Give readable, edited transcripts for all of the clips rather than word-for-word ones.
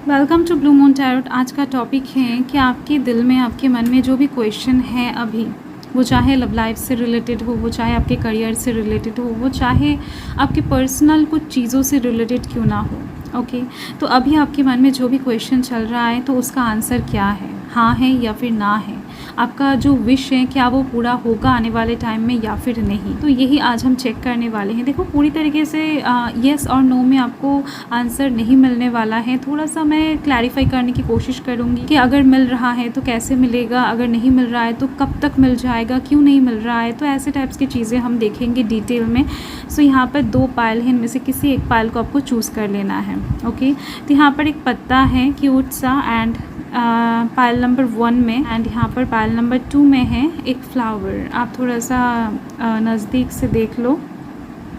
Welcome to blue moon tarot. आज का topic है कि आपके दिल में, आपके मन में जो भी क्वेश्चन है अभी, वो चाहे लव लाइफ से रिलेटेड हो, वो चाहे आपके करियर से रिलेटेड हो, वो चाहे आपके पर्सनल कुछ चीज़ों से रिलेटेड क्यों ना हो। ओके, तो अभी आपके मन में जो भी क्वेश्चन चल रहा है तो उसका आंसर क्या है, हाँ है या फिर ना है। आपका जो विश है क्या वो पूरा होगा आने वाले टाइम में या फिर नहीं, तो यही आज हम चेक करने वाले हैं। देखो, पूरी तरीके से येस और नो में आपको आंसर नहीं मिलने वाला है। थोड़ा सा मैं क्लैरिफाई करने की कोशिश करूँगी कि अगर मिल रहा है तो कैसे मिलेगा, अगर नहीं मिल रहा है तो कब तक मिल जाएगा, क्यों नहीं मिल रहा है। तो ऐसे टाइप्स की चीज़ें हम देखेंगे डिटेल में। सो यहाँ पर 2 पायल हैं, इनमें से किसी एक पायल को आपको चूज़ कर लेना है। ओके, तो यहाँ पर एक पत्ता है क्यूट सा, एंड पायल नंबर 1 में, एंड यहाँ पर पायल नंबर 2 में है एक फ्लावर। आप थोड़ा सा नज़दीक से देख लो।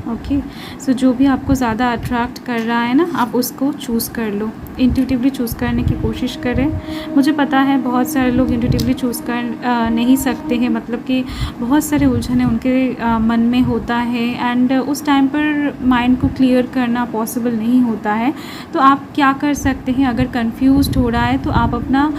ओके, सो जो भी आपको ज़्यादा अट्रैक्ट कर रहा है ना, आप उसको चूज़ कर लो। इंट्यूटिवली चूज़ करने की कोशिश करें। मुझे पता है बहुत सारे लोग इंट्यूटिवली चूज़ कर नहीं सकते हैं, मतलब कि बहुत सारे उलझने उनके मन में होता है, एंड उस टाइम पर माइंड को क्लियर करना पॉसिबल नहीं होता है। तो आप क्या कर सकते हैं, अगर कंफ्यूज्ड हो रहा है तो आप अपना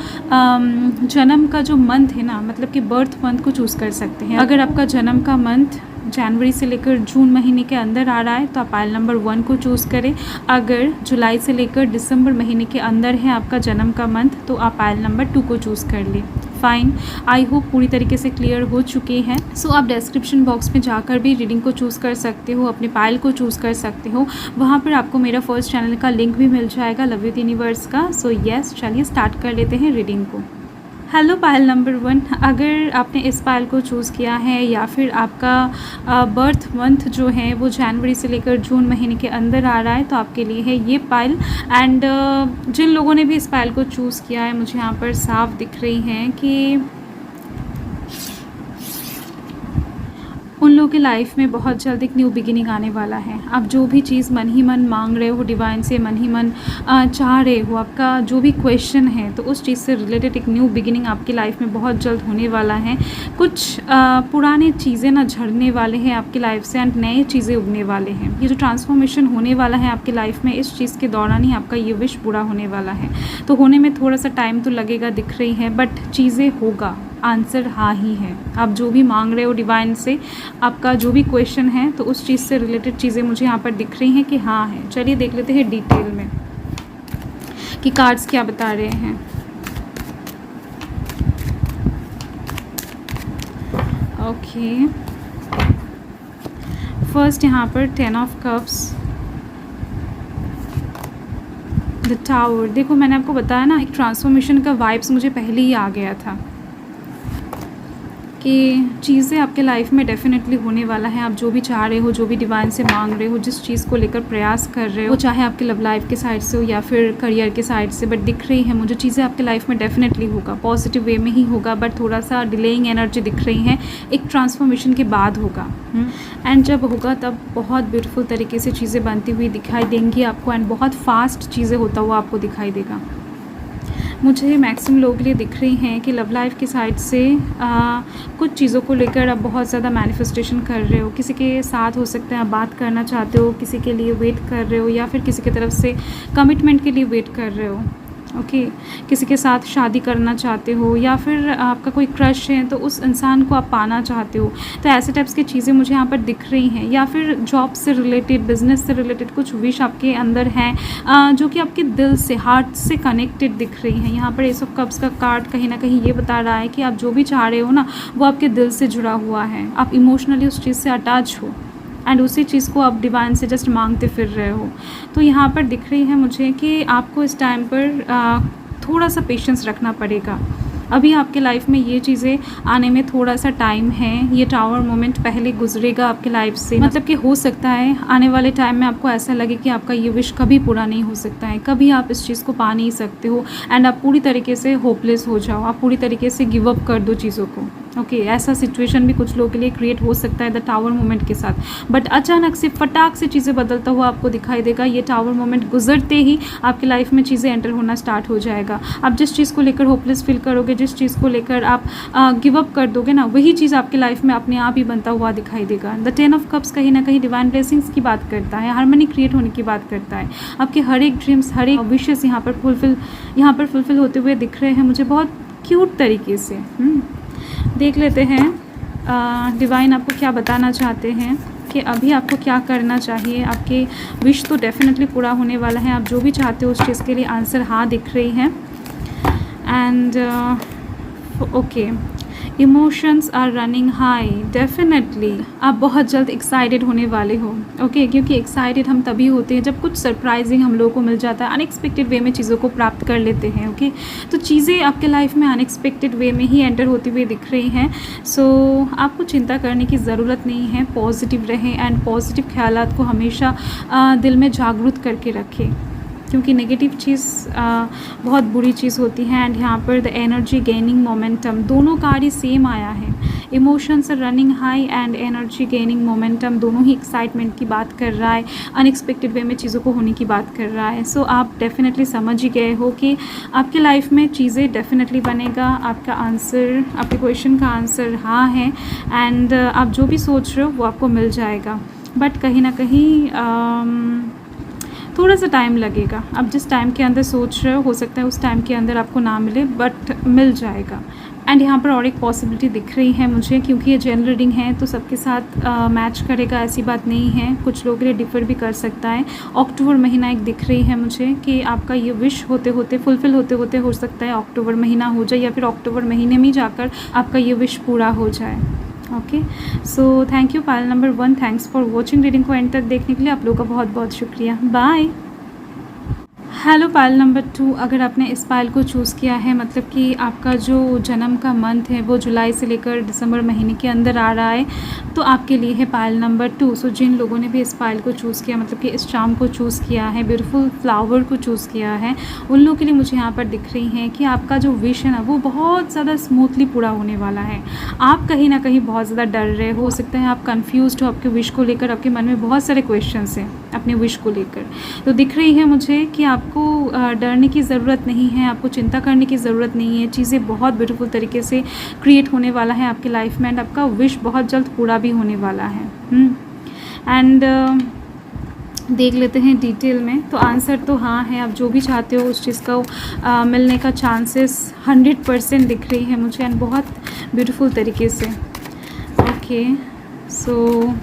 जन्म का जो मंथ है ना, मतलब कि बर्थ मंथ को चूज़ कर सकते हैं। अगर आपका जन्म का मंथ जनवरी से लेकर जून महीने के अंदर आ रहा है तो आप पायल नंबर 1 को चूज़ करें। अगर जुलाई से लेकर दिसंबर महीने के अंदर है आपका जन्म का मंथ तो आप पायल नंबर 2 को चूज़ कर लें। फाइन, आई होप पूरी तरीके से क्लियर हो चुके हैं। सो आप डिस्क्रिप्शन बॉक्स में जाकर भी रीडिंग को चूज़ कर सकते हो, अपने पायल को चूज़ कर सकते हो। वहाँ पर आपको मेरा फर्स्ट चैनल का लिंक भी मिल जाएगा, लव विद यूनिवर्स का। सो यस, चलिए स्टार्ट कर लेते हैं रीडिंग को। हेलो पायल नंबर 1, अगर आपने इस पायल को चूज़ किया है या फिर आपका बर्थ मंथ जो है वो जनवरी से लेकर जून महीने के अंदर आ रहा है तो आपके लिए है ये पायल। एंड जिन लोगों ने भी इस पायल को चूज़ किया है, मुझे यहाँ पर साफ दिख रही हैं कि उन लोगों की लाइफ में बहुत जल्द एक न्यू बिगिनिंग आने वाला है। आप जो भी चीज़ मन ही मन मांग रहे हो डिवाइन से, मन ही मन चाह रहे हो, आपका जो भी क्वेश्चन है, तो उस चीज़ से रिलेटेड एक न्यू बिगिनिंग आपकी लाइफ में बहुत जल्द होने वाला है। कुछ पुरानी चीज़ें ना झड़ने वाले हैं आपकी लाइफ से, एंड नए चीज़ें उगने वाले हैं। ये जो ट्रांसफॉर्मेशन होने वाला है आपकी लाइफ में, इस चीज़ के दौरान ही आपका ये विश पूरा होने वाला है। तो होने में थोड़ा सा टाइम तो लगेगा, दिख रही है, बट चीज़ें होगा। आंसर हाँ ही है। आप जो भी मांग रहे हो डिवाइन से, आपका जो भी क्वेश्चन है, तो उस चीज़ से रिलेटेड चीज़ें मुझे यहाँ पर दिख रही हैं कि हाँ है। चलिए देख लेते हैं डिटेल में कि कार्ड्स क्या बता रहे हैं। ओके, फर्स्ट यहाँ पर 10 ऑफ कप्स, द टावर। देखो, मैंने आपको बताया ना, एक ट्रांसफॉर्मेशन का वाइब्स मुझे पहले ही आ गया था कि चीज़ें आपके लाइफ में डेफिनेटली होने वाला है। आप जो भी चाह रहे हो, जो भी डिवाइन से मांग रहे हो, जिस चीज़ को लेकर प्रयास कर रहे हो, वो चाहे आपके लव लाइफ के साइड से हो या फिर करियर के साइड से, बट दिख रही है मुझे चीज़ें आपके लाइफ में डेफिनेटली होगा, पॉजिटिव वे में ही होगा, बट थोड़ा सा डिलेइंग एनर्जी दिख रही है। एक ट्रांसफॉर्मेशन के बाद होगा, एंड जब होगा तब बहुत ब्यूटीफुल तरीके से चीज़ें बनती हुई दिखाई देंगी आपको, एंड बहुत फास्ट चीज़ें होता हुआ आपको दिखाई देगा। मुझे मैक्सिमम लोगों के लिए दिख रही हैं कि लव लाइफ की साइड से कुछ चीज़ों को लेकर आप बहुत ज़्यादा मैनिफेस्टेशन कर रहे हो। किसी के साथ हो सकते हैं आप बात करना चाहते हो, किसी के लिए वेट कर रहे हो, या फिर किसी की तरफ से कमिटमेंट के लिए वेट कर रहे हो। ओके, किसी के साथ शादी करना चाहते हो, या फिर आपका कोई क्रश है तो उस इंसान को आप पाना चाहते हो। तो ऐसे टाइप्स की चीज़ें मुझे यहाँ पर दिख रही हैं, या फिर जॉब से रिलेटेड, बिजनेस से रिलेटेड कुछ विश आपके अंदर हैं जो कि आपके दिल से, हार्ट से कनेक्टेड दिख रही हैं। यहाँ पर एस ऑफ कप्स का कार्ड कहीं ना कहीं ये बता रहा है कि आप जो भी चाह रहे हो ना, वो आपके दिल से जुड़ा हुआ है। आप इमोशनली उस चीज़ से अटैच हो, एंड उसी चीज़ को आप डिवाइन से जस्ट मांगते फिर रहे हो। तो यहाँ पर दिख रही है मुझे कि आपको इस टाइम पर थोड़ा सा पेशेंस रखना पड़ेगा। अभी आपके लाइफ में ये चीज़ें आने में थोड़ा सा टाइम है। ये टावर मोमेंट पहले गुजरेगा आपके लाइफ से, मतलब कि हो सकता है आने वाले टाइम में आपको ऐसा लगे कि आपका ये विश कभी पूरा नहीं हो सकता है, कभी आप इस चीज़ को पा नहीं सकते हो, एंड आप पूरी तरीके से होपलेस हो जाओ, आप पूरी तरीके से गिव अप कर दो चीज़ों को। ओके ऐसा सिचुएशन भी कुछ लोगों के लिए क्रिएट हो सकता है द टावर मोमेंट के साथ, बट अचानक से फटाक से चीज़ें बदलता हुआ आपको दिखाई देगा। ये टावर मोमेंट गुजरते ही आपकी लाइफ में चीज़ें एंटर होना स्टार्ट हो जाएगा। आप जिस चीज़ को लेकर होपलेस फील करोगे, जिस चीज़ को लेकर आप गिव अप कर दोगे ना, वही चीज़ आपकी लाइफ में अपने आप ही बनता हुआ दिखाई देगा। द 10 ऑफ कप्स कहीं ना कहीं डिवाइन ब्लेसिंग्स की बात करता है, हार्मनी क्रिएट होने की बात करता है। आपके हर एक ड्रीम्स, हर एक विशेस यहाँ पर फुलफिल होते हुए दिख रहे हैं मुझे बहुत क्यूट तरीके से। देख लेते हैं डिवाइन आपको क्या बताना चाहते हैं कि अभी आपको क्या करना चाहिए। आपके विश तो डेफिनेटली पूरा होने वाला है। आप जो भी चाहते हो उस चीज़ के लिए आंसर हाँ दिख रही है। And okay, emotions are running high, definitely आप बहुत जल्द एक्साइटेड होने वाले हो। ओके क्योंकि एक्साइटेड हम तभी होते हैं जब कुछ सरप्राइजिंग हम लोगों को मिल जाता है, अनएक्सपेक्टेड वे में चीज़ों को प्राप्त कर लेते हैं। ओके तो चीज़ें आपके लाइफ में अनएक्सपेक्टेड वे में ही एंटर होती हुई दिख रही हैं। सो आपको चिंता करने की ज़रूरत नहीं है, पॉजिटिव रहें एंड पॉजिटिव ख्यालात को हमेशा दिल में जागरूक करके रखें, क्योंकि नेगेटिव चीज़ बहुत बुरी चीज़ होती है। एंड यहाँ पर द एनर्जी गेनिंग मोमेंटम, दोनों कार्ड ही सेम आया है। Emotions running high and energy gaining momentum, दोनों ही एक्साइटमेंट की बात कर रहा है, अनएक्सपेक्टेड वे में चीज़ों को होने की बात कर रहा है। सो आप डेफिनेटली समझ ही गए हो कि आपके लाइफ में चीज़ें डेफिनेटली बनेगा। आपका आंसर, आपके क्वेश्चन का आंसर हाँ है। एंड आप जो भी सोच रहे हो वो आपको मिल जाएगा, बट कहीं ना कहीं थोड़ा सा टाइम लगेगा। आप जिस टाइम के अंदर सोच रहे हो सकता है उस टाइम के अंदर आपको ना मिले, बट मिल जाएगा। एंड यहाँ पर और एक पॉसिबिलिटी दिख रही है मुझे, क्योंकि ये जनरल रीडिंग है तो सबके साथ मैच करेगा ऐसी बात नहीं है, कुछ लोगों के लिए डिफ़र भी कर सकता है। अक्टूबर महीना एक दिख रही है मुझे कि आपका ये विश होते होते, फुलफ़िल होते होते हो सकता है अक्टूबर महीना हो जाए, या फिर अक्टूबर महीने में जाकर आपका ये विश पूरा हो जाए। Okay so thank you pile number 1, thanks for watching. Reading को एंड तक देखने के लिए आप लोगों का बहुत बहुत शुक्रिया। बाय। हेलो पायल नंबर 2, अगर आपने इस पायल को चूज़ किया है, मतलब कि आपका जो जन्म का मंथ है वो जुलाई से लेकर दिसंबर महीने के अंदर आ रहा है, तो आपके लिए है पायल नंबर 2। सो जिन लोगों ने भी इस पायल को चूज़ किया, मतलब कि इस चार्म को चूज़ किया है, ब्यूटीफुल फ्लावर को चूज़ किया है, उन लोगों के लिए मुझे यहाँ पर दिख रही हैं कि आपका जो विश है ना वो बहुत ज़्यादा स्मूथली पूरा होने वाला है। आप कहीं ना कहीं बहुत ज़्यादा डर रहे हो सकता है आप कन्फ्यूज़ हो आपके विश को लेकर, आपके मन में बहुत सारे क्वेश्चंस हैं अपने विश को लेकर। तो दिख रही है मुझे कि आपको डरने की ज़रूरत नहीं है, आपको चिंता करने की ज़रूरत नहीं है। चीज़ें बहुत ब्यूटीफुल तरीके से क्रिएट होने वाला है आपकी लाइफ में, एंड आपका विश बहुत जल्द पूरा भी होने वाला है। एंड देख लेते हैं डिटेल में, तो आंसर तो हाँ है। आप जो भी चाहते हो उस चीज़ का मिलने का चांसेस 100% दिख रही है मुझे, एंड बहुत ब्यूटीफुल तरीके से। Okay so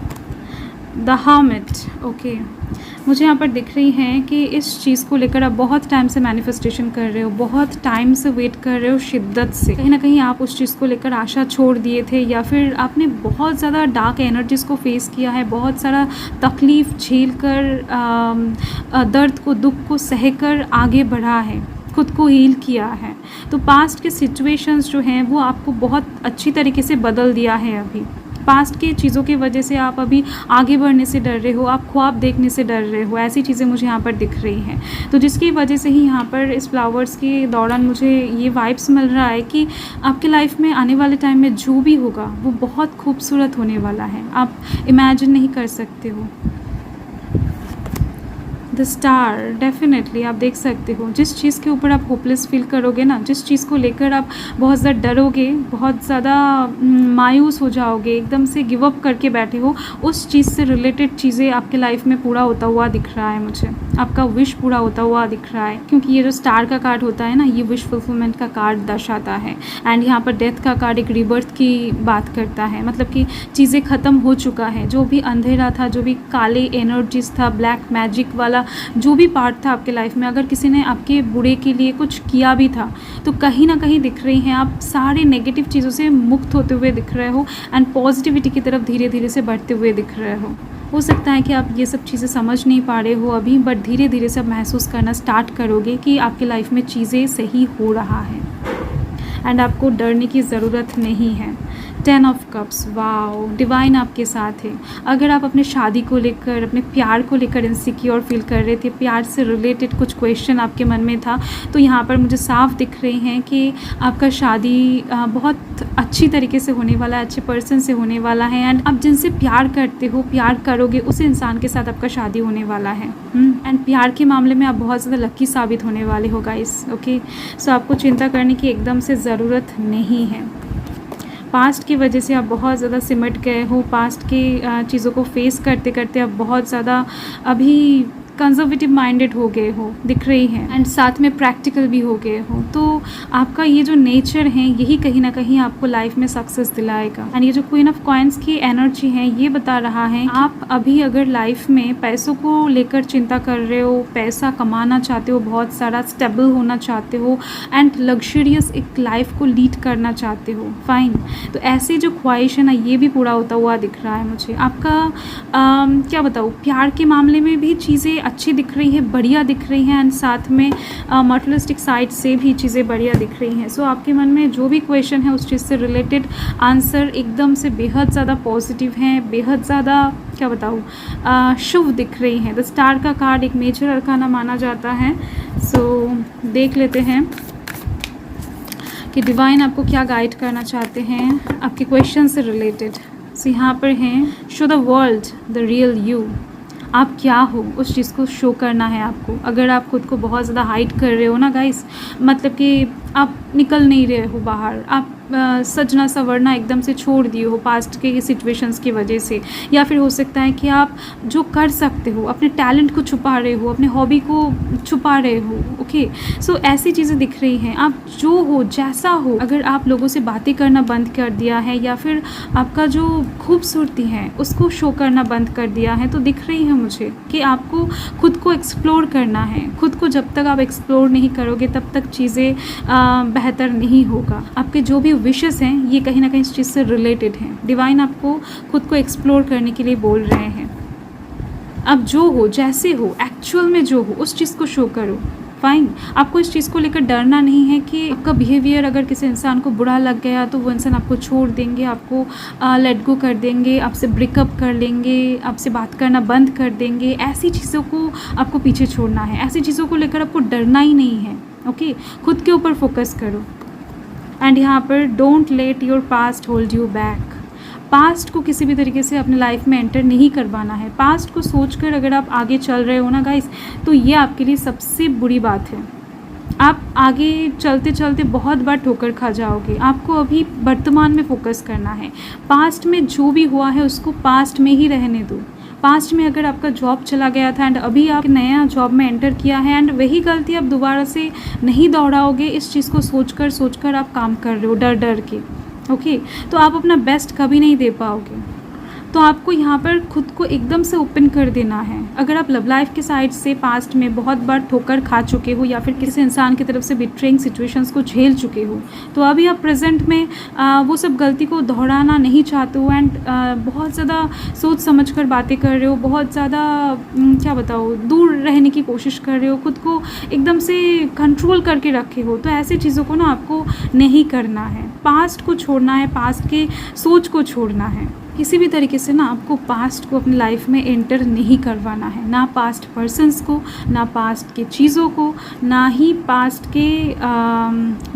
the hermit, okay मुझे यहाँ पर दिख रही हैं कि इस चीज़ को लेकर आप बहुत टाइम से मैनिफेस्टेशन कर रहे हो, बहुत टाइम से वेट कर रहे हो शिद्दत से। कहीं ना कहीं आप उस चीज़ को लेकर आशा छोड़ दिए थे, या फिर आपने बहुत ज़्यादा डार्क एनर्जीज़ को फेस किया है, बहुत सारा तकलीफ़ झेल कर दर्द को, दुख को सहकर आगे बढ़ा है, खुद को हील किया है। तो पास्ट के सिचुएशंस जो हैं वो आपको बहुत अच्छी तरीके से बदल दिया है। अभी पास्ट के चीज़ों की वजह से आप अभी आगे बढ़ने से डर रहे हो, आप ख्वाब देखने से डर रहे हो, ऐसी चीज़ें मुझे यहाँ पर दिख रही हैं। तो जिसकी वजह से ही यहाँ पर इस फ्लावर्स के दौरान मुझे ये वाइब्स मिल रहा है कि आपके लाइफ में आने वाले टाइम में जो भी होगा वो बहुत खूबसूरत होने वाला है, आप इमेजिन नहीं कर सकते हो। द स्टार, डेफिनेटली आप देख सकते हो जिस चीज़ के ऊपर आप होपलेस फील करोगे ना, जिस चीज़ को लेकर आप बहुत ज़्यादा डरोगे, बहुत ज़्यादा मायूस हो जाओगे, एकदम से गिव अप करके बैठे हो, उस चीज़ से रिलेटेड चीज़ें आपके लाइफ में पूरा होता हुआ दिख रहा है मुझे। आपका विश पूरा होता हुआ दिख रहा है, क्योंकि ये जो स्टार का कार्ड होता है ना, ये विश फुलफिलमेंट का कार्ड दर्शाता है। एंड यहाँ पर डेथ का कार्ड एक रिबर्थ की बात करता है, मतलब कि चीज़ें ख़त्म हो चुका है, जो भी अंधेरा था, जो भी काले एनर्जीज था, ब्लैक मैजिक वाला जो भी पार्ट था आपके लाइफ में, अगर किसी ने आपके बुरे के लिए कुछ किया भी था तो कहीं ना कहीं दिख रही हैं आप सारे नेगेटिव चीज़ों से मुक्त होते हुए दिख रहे हो, एंड पॉजिटिविटी की तरफ धीरे धीरे से बढ़ते हुए दिख रहे हो सकता है कि आप ये सब चीज़ें समझ नहीं पा रहे हो अभी, बट धीरे धीरे से आप महसूस करना स्टार्ट करोगे कि आपकी लाइफ में चीज़ें सही हो रहा है, एंड आपको डरने की ज़रूरत नहीं है। 10 ऑफ कप्स, वाओ, डिवाइन आपके साथ है। अगर आप अपने शादी को लेकर, अपने प्यार को लेकर इनसिक्योर फील कर रहे थे, प्यार से रिलेटेड कुछ क्वेश्चन आपके मन में था, तो यहाँ पर मुझे साफ दिख रहे हैं कि आपका शादी बहुत अच्छी तरीके से होने वाला है, अच्छे पर्सन से होने वाला है। एंड आप जिनसे प्यार करते हो, प्यार करोगे, उस इंसान के साथ आपका शादी होने वाला है। एंड प्यार के मामले में आप बहुत ज़्यादा लकी साबित होने वाले हो गाइस। ओके, सो आपको चिंता करने की एकदम से ज़रूरत नहीं है। पास्ट की वजह से आप बहुत ज़्यादा सिमट गए हो, पास्ट की चीज़ों को फेस करते करते आप बहुत ज़्यादा अभी कंजर्वेटिव माइंडेड हो गए हो, दिख रही है। एंड साथ में प्रैक्टिकल भी हो गए हो। तो आपका ये जो नेचर है, यही कहीं ना कहीं आपको लाइफ में सक्सेस दिलाएगा। एंड ये जो क्वीन ऑफ कॉइन्स की एनर्जी है, ये बता रहा है आप अभी अगर लाइफ में पैसों को लेकर चिंता कर रहे हो, पैसा कमाना चाहते हो, बहुत सारा स्टेबल होना चाहते हो, एंड लग्जरियस एक लाइफ को लीड करना चाहते हो, फाइन, तो ऐसे जो ख्वाहिश है ना, ये भी पूरा होता हुआ दिख रहा है मुझे। आपका क्या बताऊँ, प्यार के मामले में भी चीज़ें अच्छी दिख रही है, बढ़िया दिख रही हैं। एंड साथ में मटेरियलिस्टिक साइड से भी चीज़ें बढ़िया दिख रही हैं। सो आपके मन में जो भी क्वेश्चन है, उस चीज़ से रिलेटेड आंसर एकदम से बेहद ज़्यादा पॉजिटिव हैं, बेहद ज़्यादा क्या बताऊँ शुभ दिख रही हैं। द स्टार का कार्ड एक मेजर अरकाना माना जाता है। सो देख लेते हैं कि डिवाइन आपको क्या गाइड करना चाहते हैं आपके क्वेश्चन से रिलेटेड। सो यहाँ पर हैं, show the world the real you. आप क्या हो, उस चीज़ को शो करना है आपको। अगर आप खुद को बहुत ज़्यादा हाइड कर रहे हो ना गाइस, मतलब कि आप निकल नहीं रहे हो बाहर, आप सजना संवरना एकदम से छोड़ दिए हो पास्ट के सिचुएशंस की वजह से, या फिर हो सकता है कि आप जो कर सकते हो, अपने टैलेंट को छुपा रहे हो, अपने हॉबी को छुपा रहे हो। ओके, सो ऐसी चीज़ें दिख रही हैं। आप जो हो, जैसा हो, अगर आप लोगों से बातें करना बंद कर दिया है, या फिर आपका जो खूबसूरती है उसको शो करना बंद कर दिया है, तो दिख रही है मुझे कि आपको खुद को एक्सप्लोर करना है। खुद को जब तक आप एक्सप्लोर नहीं करोगे, तब तक चीज़ें बेहतर नहीं होगा। आपके जो भी विशेस हैं, ये कहीं ना कहीं इस चीज़ से रिलेटेड हैं। डिवाइन आपको खुद को एक्सप्लोर करने के लिए बोल रहे हैं। अब जो हो, जैसे हो, एक्चुअल में जो हो, उस चीज़ को शो करो, फाइन। आपको इस चीज़ को लेकर डरना नहीं है कि आपका बिहेवियर अगर किसी इंसान को बुरा लग गया तो वो इंसान आपको छोड़ देंगे, आपको लेट गो कर देंगे, आपसे ब्रेकअप कर लेंगे, आपसे बात करना बंद कर देंगे। ऐसी चीज़ों को आपको पीछे छोड़ना है, ऐसी चीज़ों को लेकर आपको डरना ही नहीं है। ओके, खुद के ऊपर फोकस करो। एंड यहाँ पर don't let your past hold you back. Past को किसी भी तरीके से अपने लाइफ में एंटर नहीं करवाना है। पास्ट को सोचकर अगर आप आगे चल रहे हो ना गाइस, तो ये आपके लिए सबसे बुरी बात है। आप आगे चलते चलते बहुत बार ठोकर खा जाओगे। आपको अभी वर्तमान में फोकस करना है। पास्ट में जो भी हुआ है उसको पास्ट में ही रहने दो। पास्ट में अगर आपका जॉब चला गया था एंड अभी आप नया जॉब में एंटर किया है, एंड वही गलती आप दोबारा से नहीं दोहराओगे, इस चीज़ को सोचकर आप काम कर रहे हो डर डर के। ओके, तो आप अपना बेस्ट कभी नहीं दे पाओगे। तो आपको यहाँ पर खुद को एकदम से ओपन कर देना है। अगर आप लव लाइफ के साइड से पास्ट में बहुत बार ठोकर खा चुके हो, या फिर किसी इंसान की तरफ से बिट्रेइंग सिचुएशंस को झेल चुके हो, तो अभी आप प्रेजेंट में वो सब गलती को दोहराना नहीं चाहते हो। एंड बहुत ज़्यादा सोच समझ कर बातें कर रहे हो, बहुत ज़्यादा क्या बताओ, दूर रहने की कोशिश कर रहे हो, खुद को एकदम से कंट्रोल करके रखे हो। तो ऐसी चीज़ों को ना आपको नहीं करना है। पास्ट को छोड़ना है, पास्ट के सोच को छोड़ना है। किसी भी तरीके से ना आपको पास्ट को अपनी लाइफ में एंटर नहीं करवाना है, ना पास्ट पर्सन्स को, ना पास्ट के चीज़ों को, ना ही पास्ट के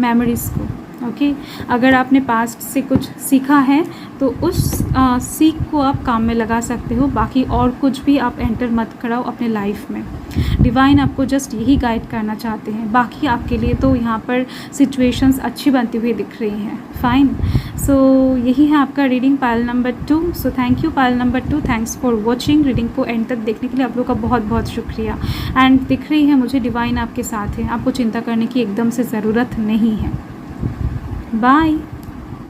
मेमोरीज़ को। ओके, अगर आपने पास्ट से कुछ सीखा है तो उस सीख को आप काम में लगा सकते हो। बाकी और कुछ भी आप एंटर मत कराओ अपने लाइफ में। डिवाइन आपको जस्ट यही गाइड करना चाहते हैं। बाकी आपके लिए तो यहाँ पर सिचुएशंस अच्छी बनती हुई दिख रही हैं, फाइन। सो यही है आपका reading pile number 2। So thank you pile number 2, thanks for watching. Reading को एंड तक देखने के लिए आप लोग का बहुत बहुत शुक्रिया। एंड दिख रही है मुझे डिवाइन आपके साथ है, आपको चिंता करने की एकदम से ज़रूरत नहीं है। बाय।